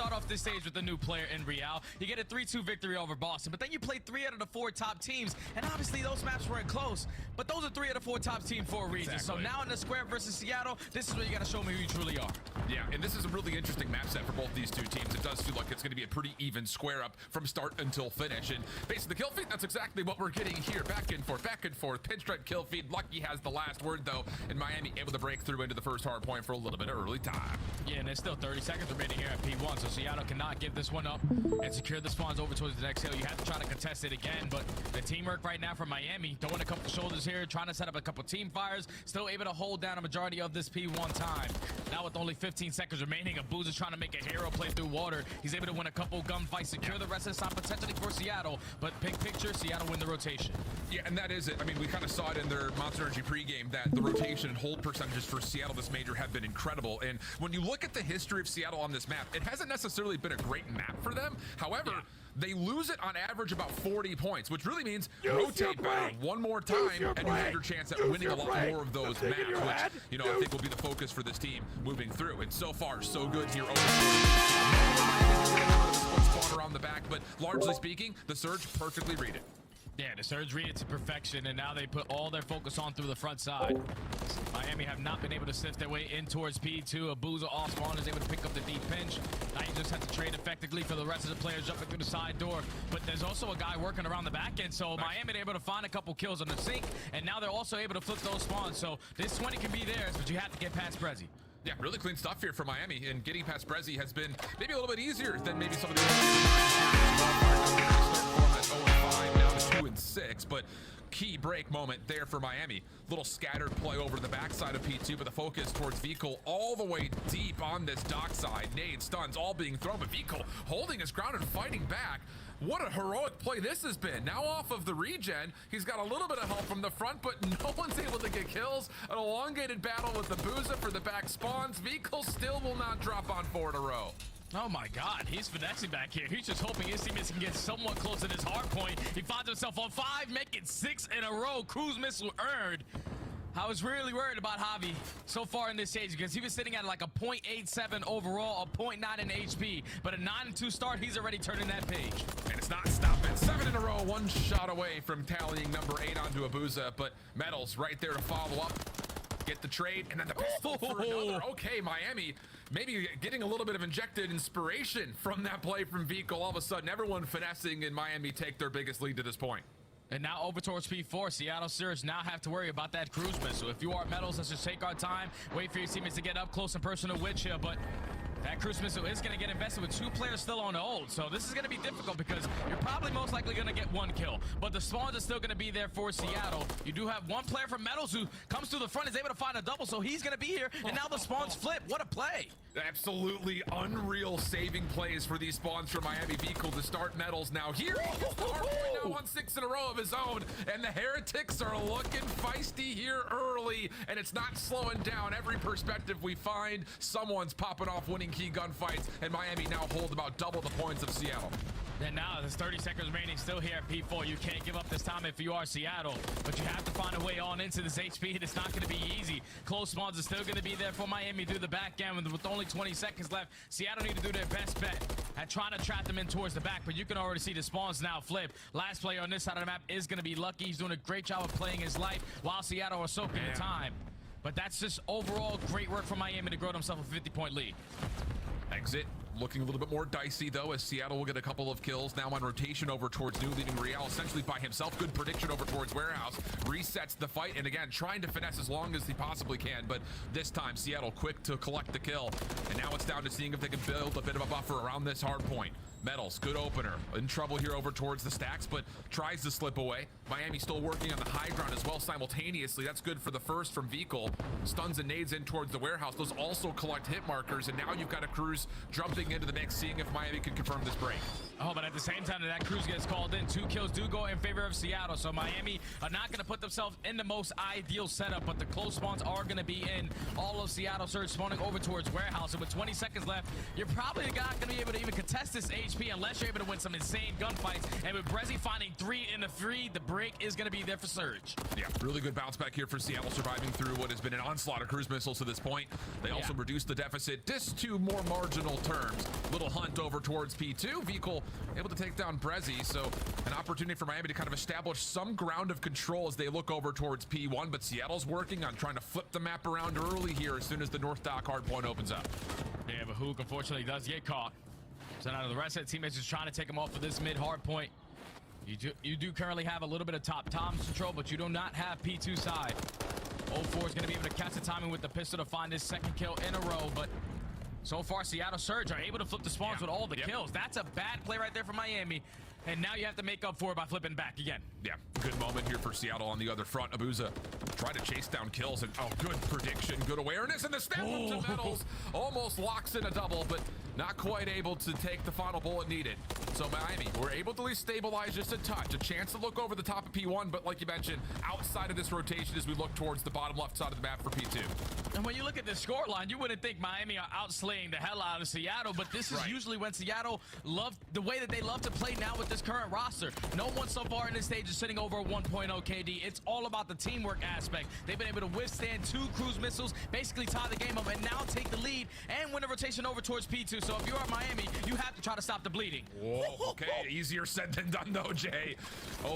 start off this stage with a new player in Real. You get a 3-2 victory over Boston, but then you play 3 out of the 4 top teams, and obviously those maps weren't close, but those are 3 out of 4 top teams for a reason. Exactly. So now in the square versus Seattle, this is where you got to show me who you truly are. Yeah, and this is a really interesting map set for both these two teams. It does feel like it's going to be a pretty even square up from start until finish. And based on the kill feed, that's exactly what we're getting here. Back and forth, pinstripe kill feed. Lucky has the last word, though, and Miami able to break through into the first hard point for a little bit of early time. Yeah, and there's still 30 seconds remaining here at P1, so Seattle cannot give this one up and secure the spawns over towards the next hill. You have to try to contest it again, but the teamwork right now from Miami, throwing a couple shoulders here, trying to set up a couple team fires, still able to hold down a majority of this P1 time. Now with only 15 seconds remaining, Abuz is trying to make a hero play through water. He's able to win a couple gunfights, secure the rest of the time potentially for Seattle, but big picture, Seattle win the rotation. Yeah, and that is it. I mean, we kind of saw it in their Monster Energy pregame that the rotation and hold percentages for Seattle this major have been incredible. And when you look at the history of Seattle on this map, it hasn't necessarily been a great map for them. However, they lose it on average about 40 points, which really means rotate better one more time and you have your chance at winning a lot more of those maps, which, you know, I think will be the focus for this team moving through. And so far, so good here. Spawn around the back, but largely speaking, the Surge perfectly read it. Yeah, the Surge read it to perfection, and now they put all their focus on through the front side. Miami have not been able to sift their way in towards P2. Abuza off spawn is able to pick up the deep pinch. Now you just have to trade effectively for the rest of the players jumping through the side door. But there's also a guy working around the back end, so Miami able to find a couple kills on the sink, and now they're also able to flip those spawns. So this 20 can be theirs, but you have to get past Prezi. Yeah, really clean stuff here for Miami, and getting past Prezi has been maybe a little bit easier than maybe some of the now to 2 and 6, but key break moment there for Miami. Little scattered play over the backside of P2, but the focus towards Vikal all the way deep on this dockside. Nades, stuns, all being thrown, but Vikal holding his ground and fighting back. What a heroic play this has been. Now off of the regen, he's got a little bit of help from the front, but no one's able to get kills. An elongated battle with the Booza for the back spawns. Vikal still will not drop on 4 in a row. Oh my God, he's finessing back here. He's just hoping his teammates can get somewhat close to this hard point. He finds himself on 5, making 6 in a row. Cruise missile earned. I was really worried about Javi so far in this stage because he was sitting at like a 0.87 overall, a 0.9 in HP, but a 9-2 start, he's already turning that page. And it's not stopping. 7 in a row, 1 shot away from tallying number 8 onto Abuza, but Metals right there to follow up. Get the trade, and then the pistol for another. Okay, Miami maybe getting a little bit of injected inspiration from that play from Vikal. All of a sudden, everyone finessing, and Miami take their biggest lead to this point. And now over towards P4, Seattle Surge now have to worry about that cruise missile. If you are Metals, let's just take our time, wait for your teammates to get up close and personal with you, but that cruise missile is going to get invested with 2 players still on hold. So this is going to be difficult because you're probably most likely going to get 1 kill. But the spawns are still going to be there for Seattle. You do have 1 player from Metals who comes through the front, is able to find a double, so he's going to be here. And now the spawns flip. What a play. Absolutely unreal saving plays for these spawns from Miami. Vikal to start Metals now here. Now won 6 in a row of his own. And the Heretics are looking feisty here early. And it's not slowing down. Every perspective we find, someone's popping off winning key gunfights, and Miami now hold about double the points of Seattle. And now there's 30 seconds remaining still here at P4. You can't give up this time if you are Seattle, but you have to find a way on into this HP. It's not going to be easy. Close spawns are still going to be there for Miami through the back end with only 20 seconds left. Seattle need to do their best bet at trying to trap them in towards the back, but you can already see the spawns now flip. Last player on this side of the map is going to be Lucky. He's doing a great job of playing his life while Seattle are soaking the time. But that's just overall great work from Miami to grow themselves a 50-point lead. Exit looking a little bit more dicey though, as Seattle will get a couple of kills now on rotation over towards New, leaving Real essentially by himself. Good prediction over towards Warehouse, resets the fight, and again trying to finesse as long as he possibly can, but this time Seattle quick to collect the kill, and now it's down to seeing if they can build a bit of a buffer around this hard point. Metals, good opener, in trouble here over towards the stacks, but tries to slip away. Miami still working on the high ground as well simultaneously. That's good for the first from Vikal. Stuns and nades in towards the Warehouse. Those also collect hit markers, and now you've got a Cruise jumping into the mix, seeing if Miami can confirm this break. Oh, but at the same time that Cruise gets called in, 2 kills do go in favor of Seattle, so Miami are not going to put themselves in the most ideal setup, but the close spawns are going to be in. All of Seattle Surge spawning over towards Warehouse, and with 20 seconds left, you're probably not going to be able to even contest this HP unless you're able to win some insane gunfights. And with Brezzy finding 3 in the 3, the break is going to be there for Surge. Yeah, really good bounce back here for Seattle, surviving through what has been an onslaught of cruise missiles to this point. They also reduced the deficit just to more marginal terms. Little hunt over towards P2. Vehicle able to take down Brezzy, so an opportunity for Miami to kind of establish some ground of control as they look over towards P1, but Seattle's working on trying to flip the map around early here as soon as the North Dock hardpoint opens up. Yeah, but Hook unfortunately does get caught. So now the rest of the teammates is trying to take him off of this mid hard point. You do currently have a little bit of top Tom's control, but you do not have P2 side. 04 is going to be able to catch the timing with the pistol to find his second kill in a row, but so far Seattle Surge are able to flip the spawns with all the kills. That's a bad play right there for Miami, and now you have to make up for it by flipping back again. Yeah, good moment here for Seattle on the other front. Abuza tried to chase down kills, and good prediction, good awareness, and the step up to Metals almost locks in a double, but not quite able to take the final bullet needed. So Miami, we're able to at least stabilize just a touch, a chance to look over the top of P1, but like you mentioned, outside of this rotation as we look towards the bottom left side of the map for P2. And when you look at the score line, you wouldn't think Miami are outslaying the hell out of Seattle, but this is usually when Seattle love the way that they love to play now with this current roster. No one so far in this stage is sitting over a 1.0 KD. It's all about the teamwork aspect. They've been able to withstand 2 cruise missiles, basically tie the game up, and now take the lead and win a rotation over towards P2. So if you're at Miami, you have to try to stop the bleeding. Whoa, okay, easier said than done though, Jay.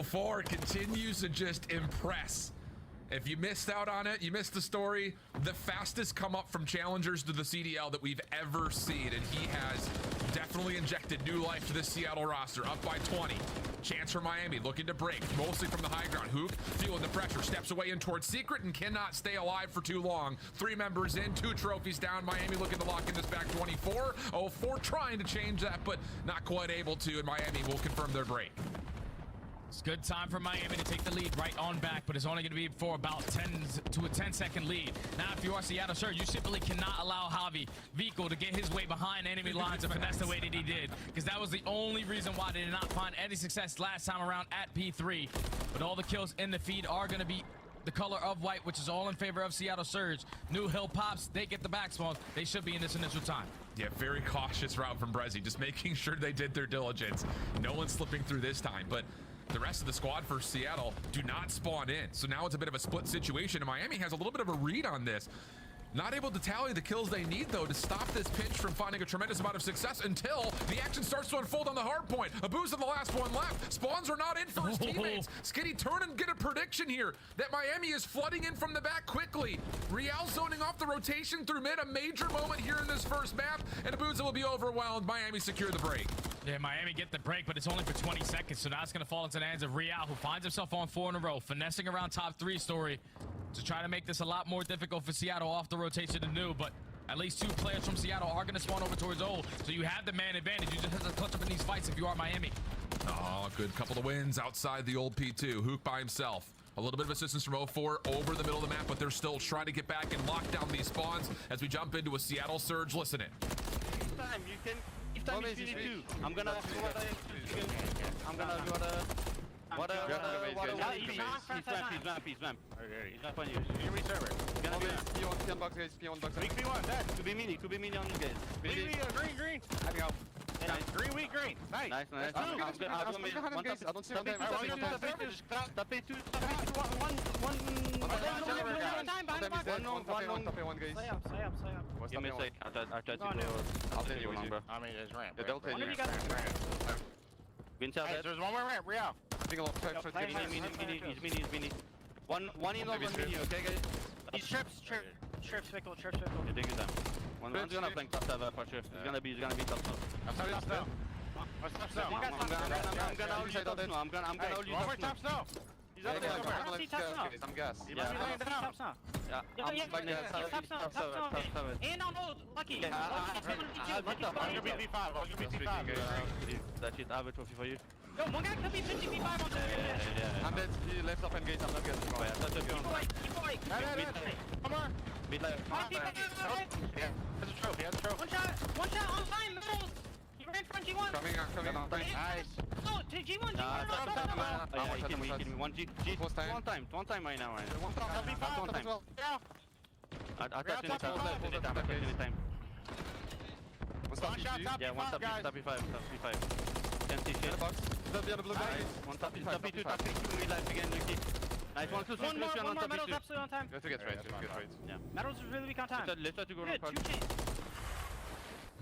04 continues to just impress. If you missed out on it, you missed the story. The fastest come up from challengers to the CDL that we've ever seen, and he has definitely injected new life to this Seattle roster. Up by 20. Chance for Miami, looking to break, mostly from the high ground. Hook feeling the pressure, steps away in towards Secret and cannot stay alive for too long. 3 members in, 2 trophies down. Miami looking to lock in this back 24. 04 trying to change that, but not quite able to, and Miami will confirm their break. It's good time for Miami to take the lead right on back, but it's only going to be for about 10 to a 10-second lead. Now, if you are Seattle Surge, you simply cannot allow Javi Vico to get his way behind enemy lines and finesse the way that he did, because that was the only reason why they did not find any success last time around at P3. But all the kills in the feed are going to be the color of white, which is all in favor of Seattle Surge. New Hill pops, they get the back spawns. They should be in this initial time. Yeah, very cautious route from Brezzy, just making sure they did their diligence. No one's slipping through this time, but the rest of the squad for Seattle do not spawn in. So now it's a bit of a split situation, and Miami has a little bit of a read on this. Not able to tally the kills they need, though, to stop this pinch from finding a tremendous amount of success until the action starts to unfold on the hard point. Abuza the last one left. Spawns are not in for his teammates. Skitty, turn and get a prediction here that Miami is flooding in from the back quickly. Real zoning off the rotation through mid, a major moment here in this first map, and Abuza will be overwhelmed. Miami secure the break. Yeah, Miami get the break, but it's only for 20 seconds, so now it's going to fall into the hands of Real, who finds himself on 4 in a row, finessing around top 3 story to try to make this a lot more difficult for Seattle off the rotation to New, but at least 2 players from Seattle are going to spawn over towards Old, so you have the man advantage. You just have to clutch up in these fights if you are Miami. Oh, good couple of wins outside the old P2. Hook by himself. A little bit of assistance from 04 over the middle of the map, but they're still trying to get back and lock down these spawns as we jump into a Seattle Surge. Listen it. Time you can. If time is you need to. I'm gonna do what He's ramp. He's not on you. You reserve it. Gonna be P1 box guys. P1 box. Weak P1. That could be mini on you guys. Green. Having out. Nice. Green. Nice. I don't see them. One guys. Give me a sec. I'll try to go. I'll tell you one, bro. I mean, there's ramp. They'll tell you. There's one more ramp. Real. He's mini. One in over mini, okay guys? He's trips fickle. Yeah, they do that. One's gonna flank top 7 for sure. He's gonna be top 7. I'm gonna hold you top now. I'm gonna hold you top now. He's up there. I'm gas. Yeah. And on hold, Lucky. I'll be B5. That's it. I have a trophy for you. Yo, one guy could be 50 B5 on the I'm dead. He left up and gate. I'm not getting. Oh, yeah, that's a good one. Come on. Mid left. Yeah. Has a trophy. One shot on time. Middles. He ran from G1. Coming on. Nice. No, G1. One time right now. One time. I'll touch anytime. One shot, top Yeah, one P5, guys. top P5, top P5. Can't see shit. box. The other blue guy. Nice. One top P2, top P2, real life again, Nuki. Nice, one close, One more, on one more. top Metal's P2. absolutely on time. Go to get right, just get right. Yeah. Metal's really weak on time. Let's try to go Good, wrong. 2 chains.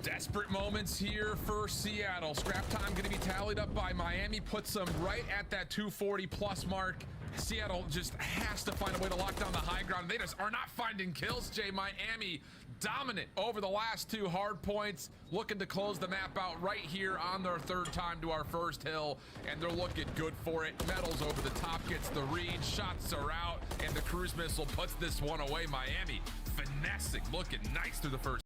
Desperate moments here for Seattle. Scrap time going to be tallied up by Miami. Puts them right at that 240 plus mark. Seattle just has to find a way to lock down the high ground. They just are not finding kills, Jay. Miami dominant over the last 2 hard points. Looking to close the map out right here on their 3rd time to our first hill. And they're looking good for it. Metals over the top, gets the read. Shots are out. And the cruise missile puts this one away. Miami finessing, looking nice through the first